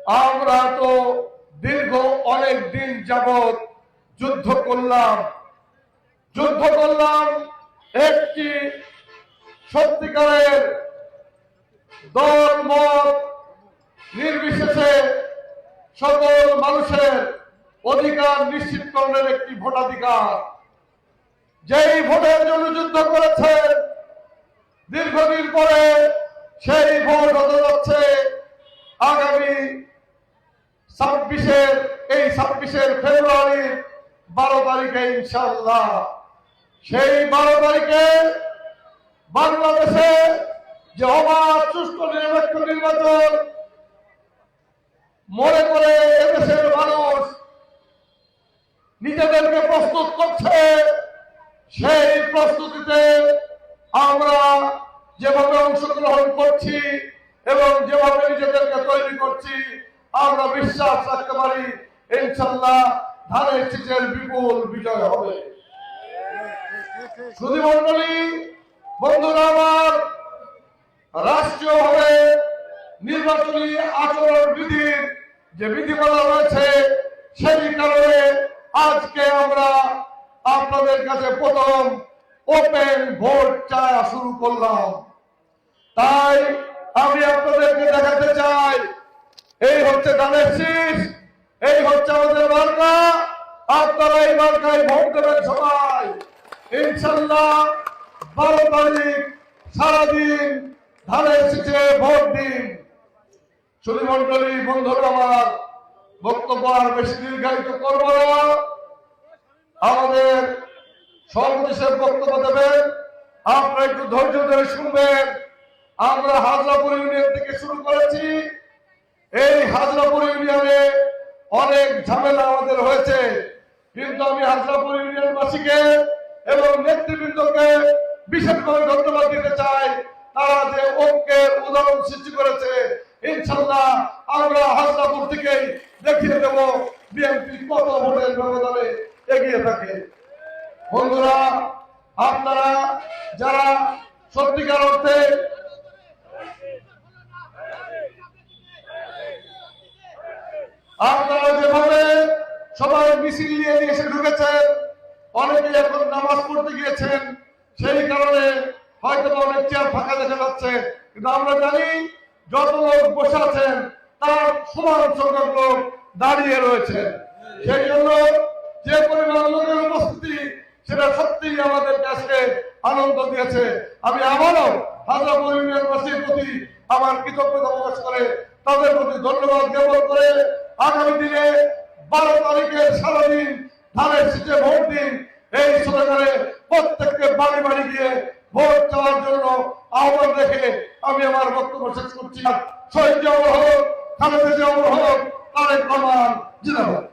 আমরা তো দীর্ঘ অনেক দিন যাবৎ যুদ্ধ করলাম একটি সত্যিকারের দল মত নির্বিশেষে সকল মানুষের অধিকার নিশ্চিতকরণের একটি ভোটাধিকার। যেই ভোটের জন্য যুদ্ধ করেছেন, দীর্ঘদিন পরে সেই ভোট হতে যাচ্ছে আগামী 26 ফেব্রুয়ারি 12 তারিখে ইনশাআল্লাহ। সেই 12 তারিখে বাংলাদেশে যে অবাধ সুষ্ঠু নিরপেক্ষ নির্বাচন মনে করে এদেশের মানুষ নিজেদেরকে প্রস্তুত করছে, সেই প্রস্তুতিতে আমরা যেভাবে অংশগ্রহণ করছি এবং যেভাবে নিজেদেরকে তৈরি করছি, আমরা বিশ্বাস রাখতে পারি ইনশাআল্লাহ ধানের শীষের বিপুল বিজয় হবে। সুধী মণ্ডলী, বন্ধুরা আমার, রাষ্ট্রীয়ভাবে নির্বাচনী আচরণ বিধির যে বিধিমালা রয়েছে, সেই কারণে আজকে আমরা আপনাদের কাছে প্রথম ওপেন ভোট চাওয়া শুরু করলাম। তাই আমি আপনাদেরকে দেখাতে চাই, এই হচ্ছে ধানের শীষ, এই হচ্ছে আমাদের মার্কা। আপনারা এই মার্কায় ভোট দেবেন সবাই ইনশাআল্লাহ। 12 তারিখ সারাদিন ধানের শীষে ভোট দিন। সুধী মণ্ডলী, বন্ধুরা আমার, বক্তব্য আর বেশি দীর্ঘায়িত করব না। আমাদের সর্বশেষের বক্তব্য দেবেন, আপনারা একটু ধৈর্য ধরে শুনবেন। আমরা হাজরাপুর ইউনিয়ন থেকে শুরু করেছি। এই হাজরাপুর ইউনিয়নে অনেক ঝামেলা আমাদের হয়েছে, কিন্তু আমি হাজরাপুর ইউনিয়নবাসীকে এবং নেতৃবৃন্দকে বিশেষভাবে ধন্যবাদ দিতে চাই। তারা যে ঐক্যের উদাহরণ সৃষ্টি করেছে, ইনশাআল্লাহ আমরা হাজরাপুর থেকেই দেখিয়ে দেব বিএনপি কত ভোটের ব্যবধানে এগিয়ে থাকে। বন্ধুরা, আপনারা যারা সত্যিকার অর্থে আপনারা যেভাবে সবাই মিছিল নিয়ে এসে ঢুকেছেন, অনেকে এখন নামাজ পড়তে গিয়েছেন, সেই কারণে হয়তো অনেক চেয়ার ফাঁকা দেখা যাচ্ছে, কিন্তু আমরা জানি যত লোক বসে আছেন তার সমান সংখ্যক লোক দাঁড়িয়ে রয়েছে। সেই জন্য যে পরিমাণ লোকের উপস্থিতি, সেটা সত্যিই আমাদের কাছে আনন্দ দিয়েছে। আমি আবারও হাজরাপুর ইউনিয়নবাসীর প্রতি আমার কৃতজ্ঞতা প্রকাশ করে তাদের প্রতি ধন্যবাদ জ্ঞাপন করে আগামী দিনে 12 তারিখের সারাদিন ধানের শীষে ভোট দিন, এই স্লোগানে প্রত্যেককে বাড়ি বাড়ি গিয়ে ভোট চাওয়ার জন্য আহ্বান রেখে আমি আমার বক্তব্য শেষ করছি। শহীদ জিয়া অমর হোক, খালেদা জিয়া অমর হোক, তারেক রহমান জিন্দাবাদ।